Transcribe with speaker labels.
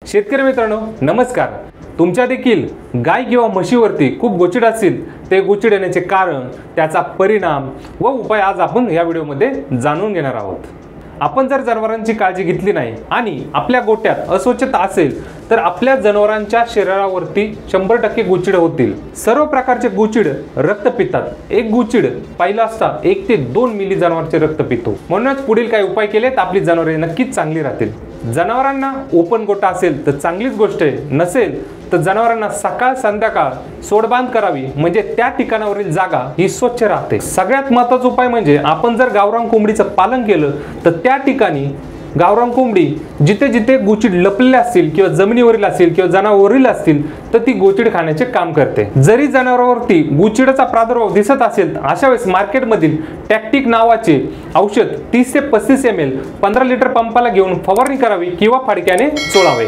Speaker 1: शेतकरी मित्रांनो नमस्कार। तुमच्या देखील गाय किंवा म्हशीवरती खूप गोचिड असतील, ते गोचिड येण्याचे कारण, त्याचा परिणाम व उपाय आज आपण या व्हिडिओमध्ये जाणून घेणार आहोत। आपण जर जनावरांची काळजी घेतली नाही आणि आपल्या गोट्यात अस्वच्छता असेल तर आपल्या जनावरांच्या शरीरावरती 100% गोचिड होतील। सर्व प्रकारचे गोचिड रक्त पितात। एक गोचिड पाहिला असता 1 ते 2 मिली जनावरांचे रक्त पितो। म्हणूनच पुढील काही उपाय केले तर आपली जनावरे नक्कीच चांगली राहतील। जनावरांना ओपन गोठा असेल तर चांगलीच गोष्ट आहे, नसेल तर जनावरांना सकाळ संध्याकाळ सोडबांध करावी, म्हणजे त्या ठिकाणावरील जागा ही स्वच्छ राहते। सगळ्यात महत्त्वाचा उपाय म्हणजे आपण जर गावरान कोंबडीचं पालन केलं तर त्या ठिकाणी गावरान कोंबडी जिथे जिथे गोचिड लपलेले असतील किंवा जमिनीवरील असतील किंवा जनावरील असतील तर ती गोचिड खाण्याचे काम करते। जरी जनावरांवरती गोचिडाचा प्रादुर्भाव दिसत असेल तर अशा वेळेस मार्केटमधील टॅक्टिक नावाचे औषध 30 ते 35 ml 15 लिटर पंपाला घेऊन फवारणी करावी किंवा फडक्याने चोळावे।